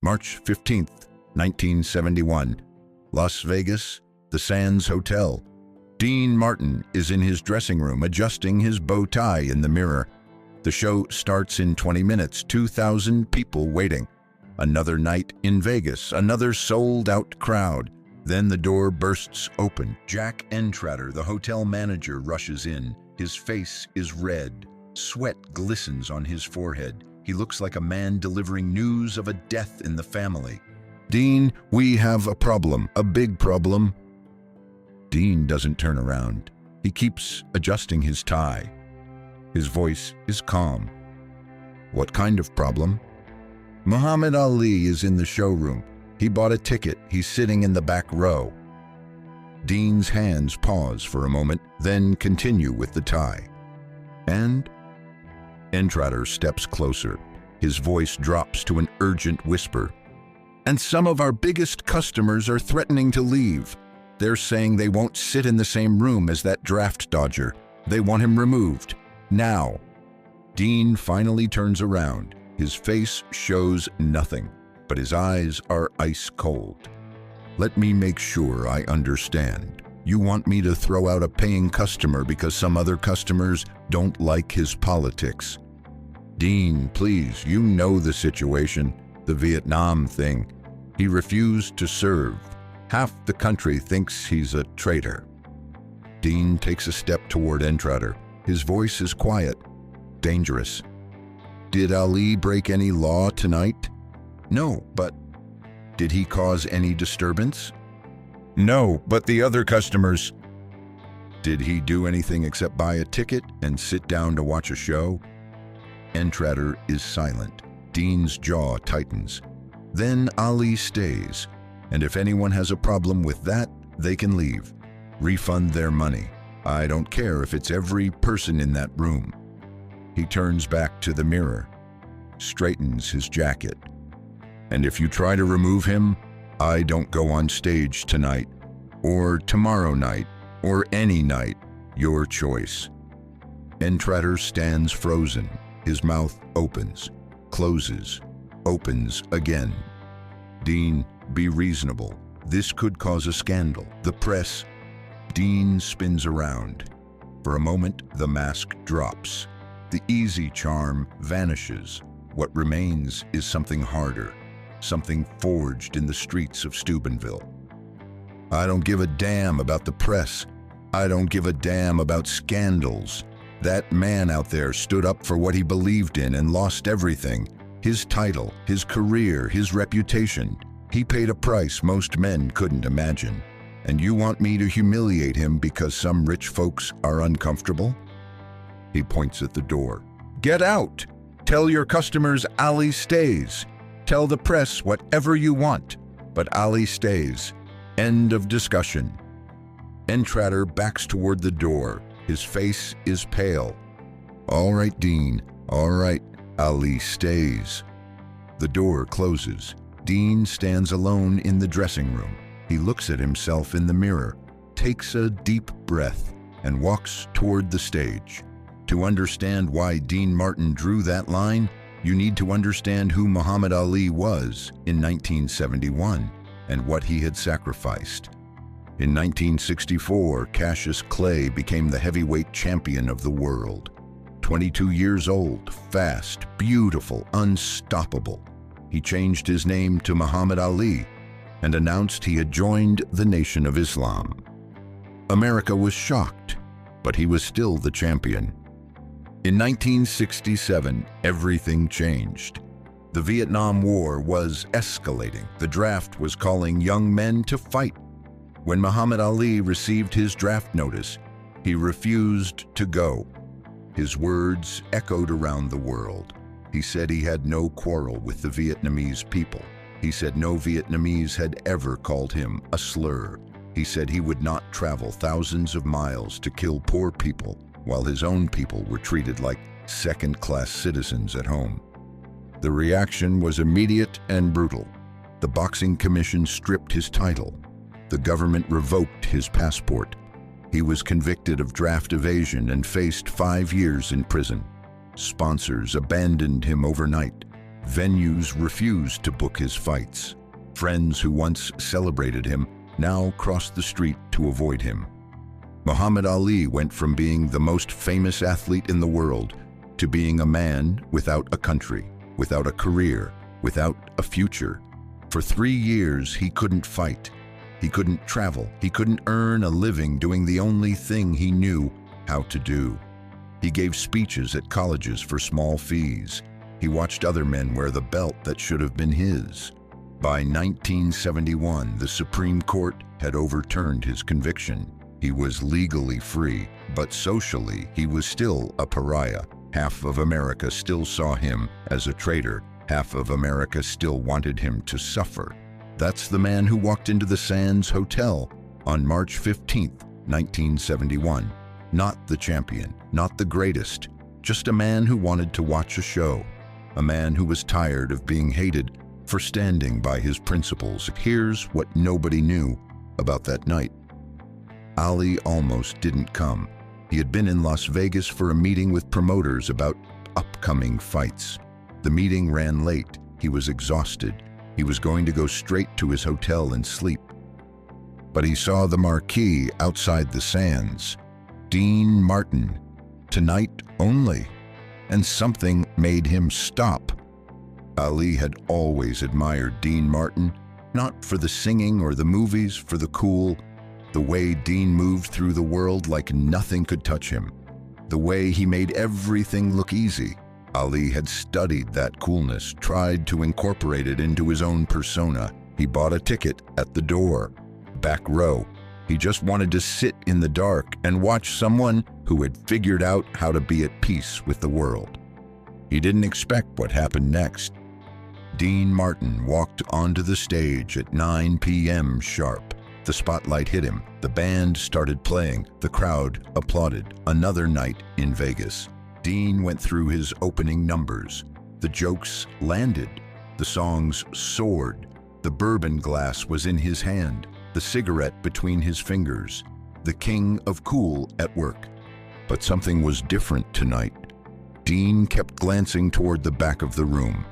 March 15th, 1971. Las Vegas, the Sands Hotel. Dean Martin is in his dressing room adjusting his bow tie in the mirror. The show starts in 20 minutes, 2,000 people waiting. Another night in Vegas, another sold-out crowd. Then the door bursts open. Jack Entratter, the hotel manager, rushes in. His face is red. Sweat glistens on his forehead. He looks like a man delivering news of a death in the family. "Dean, we have a problem, a big problem." Dean doesn't turn around. He keeps adjusting his tie. His voice is calm. "What kind of problem?" "Muhammad Ali is in the showroom. He bought a ticket. He's sitting in the back row." Dean's hands pause for a moment, then continue with the tie. "And?" Entratter steps closer. His voice drops to an urgent whisper. "And some of our biggest customers are threatening to leave. They're saying they won't sit in the same room as that draft dodger. They want him removed. Now." Dean finally turns around. His face shows nothing, but his eyes are ice cold. "Let me make sure I understand. You want me to throw out a paying customer because some other customers don't like his politics?" "Dean, please, you know the situation, the Vietnam thing. He refused to serve. Half the country thinks he's a traitor." Dean takes a step toward Entratter. His voice is quiet, dangerous. "Did Ali break any law tonight?" "No, but..." "Did he cause any disturbance?" "No, but the other customers..." "Did he do anything except buy a ticket and sit down to watch a show?" Entratter is silent. Dean's jaw tightens. "Then Ali stays. And if anyone has a problem with that, they can leave. Refund their money. I don't care if it's every person in that room." He turns back to the mirror, straightens his jacket. "And if you try to remove him, I don't go on stage tonight, or tomorrow night, or any night, your choice." Entratter stands frozen. His mouth opens, closes, opens again. "Dean, be reasonable. This could cause a scandal. The press..." Dean spins around. For a moment, the mask drops. The easy charm vanishes. What remains is something harder, something forged in the streets of Steubenville. "I don't give a damn about the press. I don't give a damn about scandals. That man out there stood up for what he believed in and lost everything. His title, his career, his reputation. He paid a price most men couldn't imagine. And you want me to humiliate him because some rich folks are uncomfortable?" He points at the door. "Get out! Tell your customers Ali stays. Tell the press whatever you want, but Ali stays. End of discussion." Entratter backs toward the door. His face is pale. "All right, Dean. All right. Ali stays." The door closes. Dean stands alone in the dressing room. He looks at himself in the mirror, takes a deep breath, and walks toward the stage. To understand why Dean Martin drew that line, you need to understand who Muhammad Ali was in 1971 and what he had sacrificed. In 1964, Cassius Clay became the heavyweight champion of the world. 22 years old, fast, beautiful, unstoppable. He changed his name to Muhammad Ali and announced he had joined the Nation of Islam. America was shocked, but he was still the champion. In 1967, everything changed. The Vietnam War was escalating. The draft was calling young men to fight. When Muhammad Ali received his draft notice, he refused to go. His words echoed around the world. He said he had no quarrel with the Vietnamese people. He said no Vietnamese had ever called him a slur. He said he would not travel thousands of miles to kill poor people while his own people were treated like second-class citizens at home. The reaction was immediate and brutal. The Boxing Commission stripped his title. The government revoked his passport. He was convicted of draft evasion and faced 5 years in prison. Sponsors abandoned him overnight. Venues refused to book his fights. Friends who once celebrated him now crossed the street to avoid him. Muhammad Ali went from being the most famous athlete in the world to being a man without a country, without a career, without a future. For 3 years, he couldn't fight. He couldn't travel. He couldn't earn a living doing the only thing he knew how to do. He gave speeches at colleges for small fees. He watched other men wear the belt that should have been his. By 1971, the Supreme Court had overturned his conviction. He was legally free, but socially, he was still a pariah. Half of America still saw him as a traitor. Half of America still wanted him to suffer. That's the man who walked into the Sands Hotel on March 15, 1971. Not the champion, not the greatest, just a man who wanted to watch a show. A man who was tired of being hated for standing by his principles. Here's what nobody knew about that night. Ali almost didn't come. He had been in Las Vegas for a meeting with promoters about upcoming fights. The meeting ran late. He was exhausted. He was going to go straight to his hotel and sleep. But he saw the marquee outside the Sands. Dean Martin, tonight only. And something made him stop. Ali had always admired Dean Martin, not for the singing or the movies, for the cool, the way Dean moved through the world like nothing could touch him, the way he made everything look easy. Ali had studied that coolness, tried to incorporate it into his own persona. He bought a ticket at the door, back row. He just wanted to sit in the dark and watch someone who had figured out how to be at peace with the world. He didn't expect what happened next. Dean Martin walked onto the stage at 9 p.m. sharp. The spotlight hit him. The band started playing. The crowd applauded. Another night in Vegas. Dean went through his opening numbers. The jokes landed. The songs soared. The bourbon glass was in his hand, the cigarette between his fingers. The king of cool at work. But something was different tonight. Dean kept glancing toward the back of the room,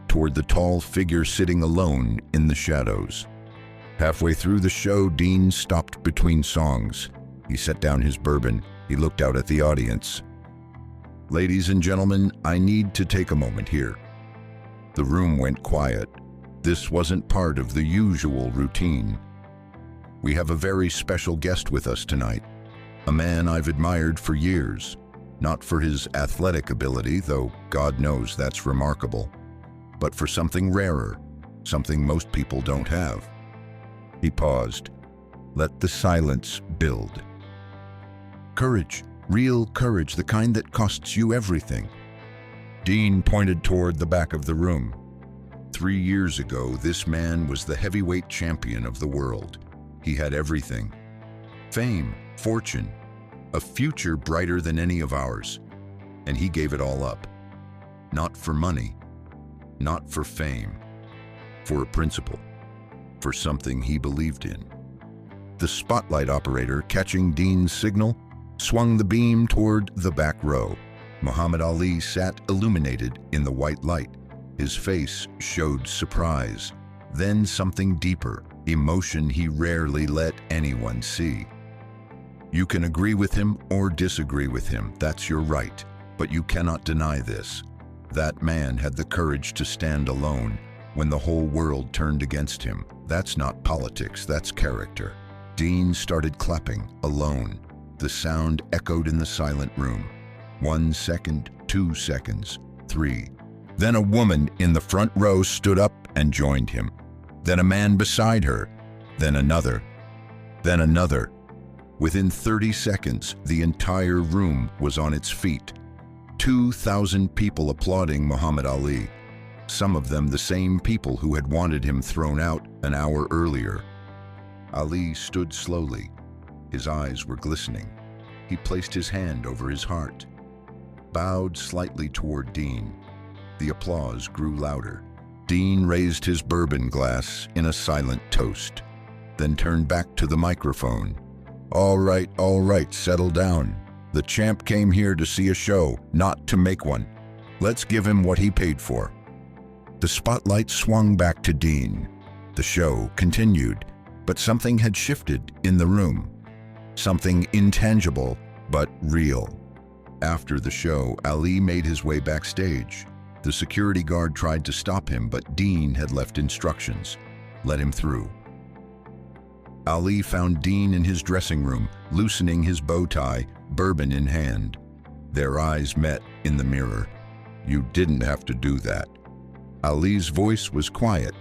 toward the tall figure sitting alone in the shadows. Halfway through the show, Dean stopped between songs. He set down his bourbon. He looked out at the audience. "Ladies and gentlemen, I need to take a moment here." The room went quiet. This wasn't part of the usual routine. "We have a very special guest with us tonight, a man I've admired for years, not for his athletic ability, though God knows that's remarkable, but for something rarer, something most people don't have." He paused. Let the silence build. "Courage, real courage, the kind that costs you everything." Dean pointed toward the back of the room. 3 years ago, this man was the heavyweight champion of the world. He had everything. Fame, fortune, a future brighter than any of ours. And he gave it all up. Not for money, not for fame, for a principle, for something he believed in. The spotlight operator, catching Dean's signal, swung the beam toward the back row. Muhammad Ali sat illuminated in the white light. His face showed surprise, then something deeper, emotion he rarely let anyone see. You can agree with him or disagree with him, that's your right, but you cannot deny this. That man had the courage to stand alone when the whole world turned against him. That's not politics, that's character. Dean started clapping, alone. The sound echoed in the silent room. 1 second, 2 seconds, 3. Then a woman in the front row stood up and joined him. Then a man beside her. Then another. Then another. Within 30 seconds, the entire room was on its feet. 2,000 people applauding Muhammad Ali. Some of them the same people who had wanted him thrown out an hour earlier. Ali stood slowly. His eyes were glistening. He placed his hand over his heart, bowed slightly toward Dean. The applause grew louder. Dean raised his bourbon glass in a silent toast, then turned back to the microphone. All right, settle down. The champ came here to see a show, not to make one. Let's give him what he paid for." The spotlight swung back to Dean. The show continued, but something had shifted in the room. Something intangible, but real. After the show, Ali made his way backstage. The security guard tried to stop him, but Dean had left instructions. Let him through. Ali found Dean in his dressing room, loosening his bow tie, bourbon in hand. Their eyes met in the mirror. "You didn't have to do that." Ali's voice was quiet,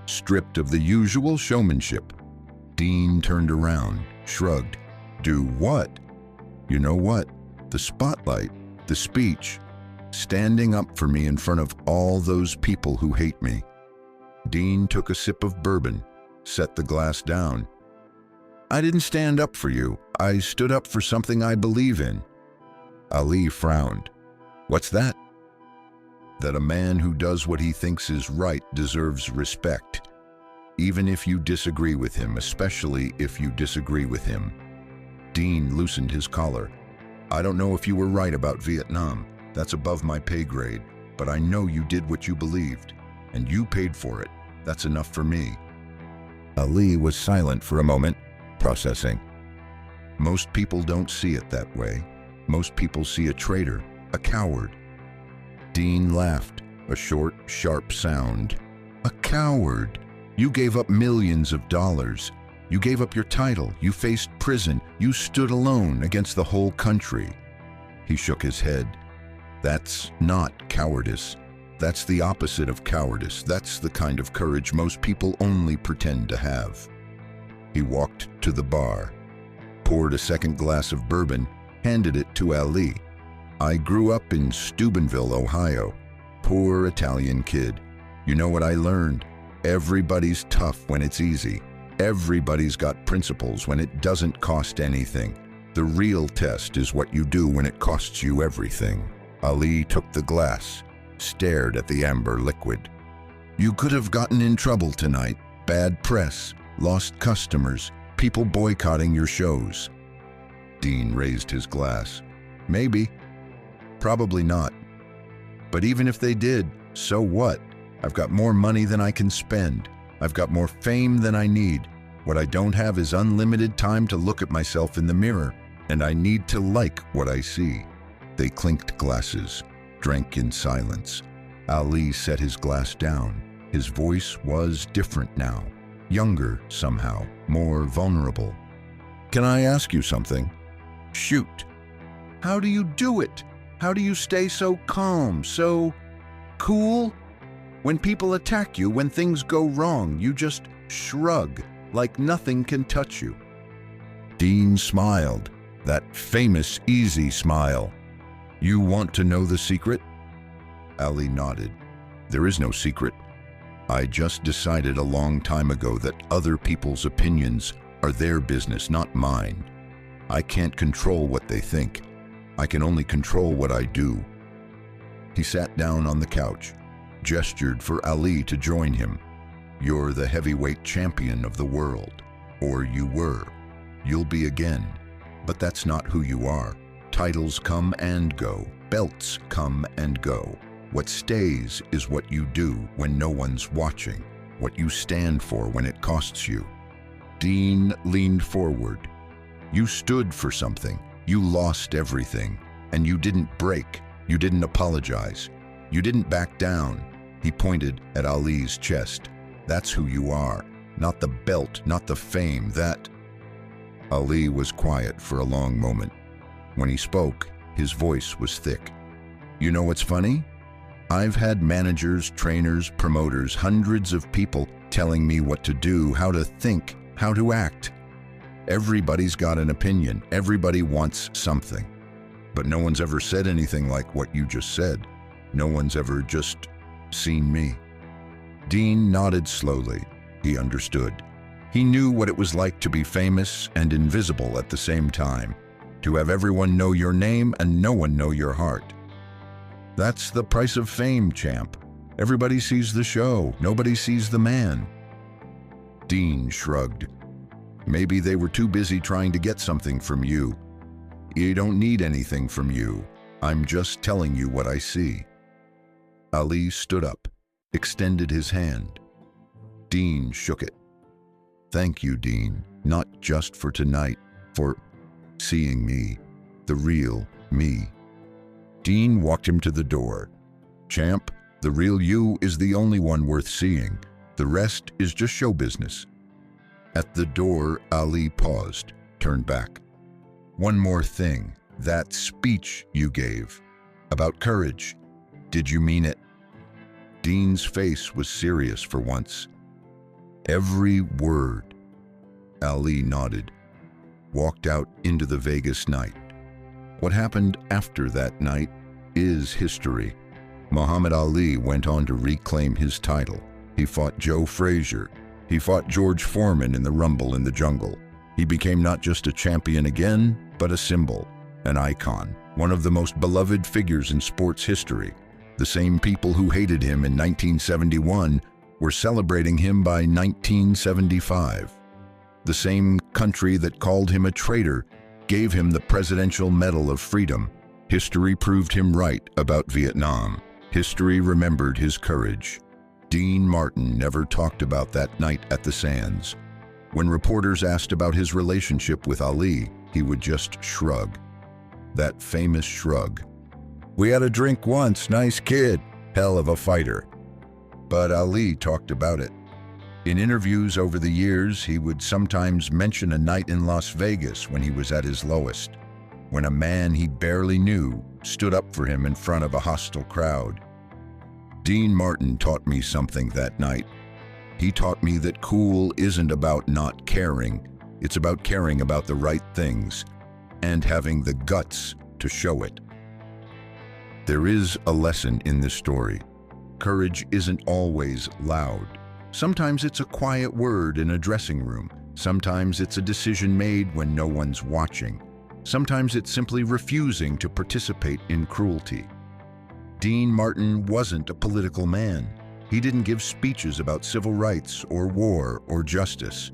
stripped of the usual showmanship. Dean turned around, shrugged. "Do what?" "You know what? The spotlight, the speech, standing up for me in front of all those people who hate me." Dean took a sip of bourbon, set the glass down. "I didn't stand up for you. I stood up for something I believe in." Ali frowned. "What's that?" "That a man who does what he thinks is right deserves respect, even if you disagree with him, especially if you disagree with him." Dean loosened his collar. "I don't know if you were right about Vietnam. That's above my pay grade. But I know you did what you believed, and you paid for it. That's enough for me." Ali was silent for a moment, processing. "Most people don't see it that way. Most people see a traitor, a coward." Dean laughed, a short, sharp sound. "A coward? You gave up millions of dollars. You gave up your title. You faced prison. You stood alone against the whole country." He shook his head. "That's not cowardice. That's the opposite of cowardice. That's the kind of courage most people only pretend to have." He walked to the bar, poured a second glass of bourbon, handed it to Ali. "I grew up in Steubenville, Ohio. Poor Italian kid. You know what I learned? Everybody's tough when it's easy. Everybody's got principles when it doesn't cost anything. The real test is what you do when it costs you everything." Ali took the glass, stared at the amber liquid. "You could have gotten in trouble tonight. Bad press, lost customers, people boycotting your shows." Dean raised his glass. "Maybe. Probably not. But even if they did, so what? I've got more money than I can spend. I've got more fame than I need. What I don't have is unlimited time to look at myself in the mirror, and I need to like what I see." They clinked glasses, drank in silence. Ali set his glass down. His voice was different now, younger somehow, more vulnerable. "Can I ask you something?" "Shoot." "How do you do it? How do you stay so calm, so cool? When people attack you, when things go wrong, you just shrug like nothing can touch you." Dean smiled, that famous easy smile. "You want to know the secret?" Ali nodded. "There is no secret. I just decided a long time ago that other people's opinions are their business, not mine. I can't control what they think. I can only control what I do." He sat down on the couch, gestured for Ali to join him. "You're the heavyweight champion of the world. Or you were. You'll be again. But that's not who you are. Titles come and go. Belts come and go. What stays is what you do when no one's watching, what you stand for when it costs you." Dean leaned forward. "You stood for something. You lost everything. And you didn't break. You didn't apologize. You didn't back down." He pointed at Ali's chest. "That's who you are. Not the belt, not the fame, that..." Ali was quiet for a long moment. When he spoke, his voice was thick. "You know what's funny? I've had managers, trainers, promoters, hundreds of people telling me what to do, how to think, how to act. Everybody's got an opinion. Everybody wants something. But no one's ever said anything like what you just said. No one's ever just seen me." Dean nodded slowly. He understood. He knew what it was like to be famous and invisible at the same time, to have everyone know your name and no one know your heart. That's the price of fame, champ. Everybody sees the show. Nobody sees the man. Dean shrugged. "Maybe they were too busy trying to get something from you. You don't need anything from you. I'm just telling you what I see." Ali stood up. extended his hand. Dean shook it. "Thank you, Dean, not just for tonight, for seeing me, the real me." Dean walked him to the door. "Champ, the real you is the only one worth seeing. The rest is just show business." At the door, Ali paused, turned back. "One more thing, that speech you gave about courage, did you mean it?" Dean's face was serious for once. "Every word." Ali nodded, walked out into the Vegas night. What happened after that night is history. Muhammad Ali went on to reclaim his title. He fought Joe Frazier. He fought George Foreman in the Rumble in the Jungle. He became not just a champion again, but a symbol, an icon, one of the most beloved figures in sports history. The same people who hated him in 1971 were celebrating him by 1975. The same country that called him a traitor gave him the Presidential Medal of Freedom. History proved him right about Vietnam. History remembered his courage. Dean Martin never talked about that night at the Sands. When reporters asked about his relationship with Ali, he would just shrug. That famous shrug. "We had a drink once, nice kid, hell of a fighter." But Ali talked about it. In interviews over the years, he would sometimes mention a night in Las Vegas when he was at his lowest, when a man he barely knew stood up for him in front of a hostile crowd. Dean Martin taught me something that night. He taught me that cool isn't about not caring, it's about caring about the right things and having the guts to show it. There is a lesson in this story. Courage isn't always loud. Sometimes it's a quiet word in a dressing room. Sometimes it's a decision made when no one's watching. Sometimes it's simply refusing to participate in cruelty. Dean Martin wasn't a political man. He didn't give speeches about civil rights or war or justice.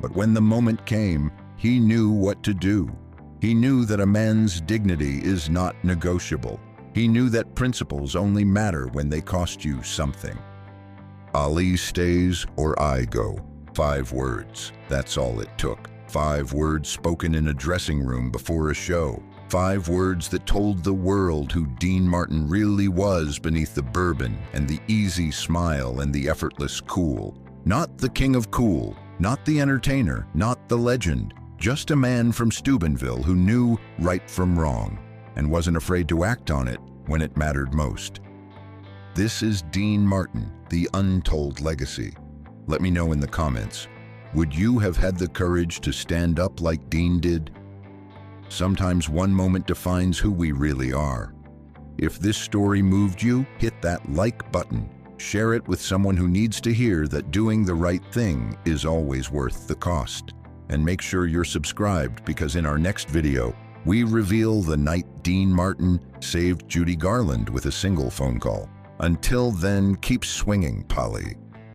But when the moment came, he knew what to do. He knew that a man's dignity is not negotiable. He knew that principles only matter when they cost you something. Ali stays or I go. 5 words. That's all it took. 5 words spoken in a dressing room before a show. 5 words that told the world who Dean Martin really was beneath the bourbon and the easy smile and the effortless cool. Not the king of cool, not the entertainer, not the legend, just a man from Steubenville who knew right from wrong and wasn't afraid to act on it when it mattered most. This is Dean Martin, the untold legacy. Let me know in the comments. Would you have had the courage to stand up like Dean did? Sometimes one moment defines who we really are. If this story moved you, hit that like button. Share it with someone who needs to hear that doing the right thing is always worth the cost. And make sure you're subscribed, because in our next video, we reveal the night Dean Martin saved Judy Garland with a single phone call. Until then, keep swinging, Polly.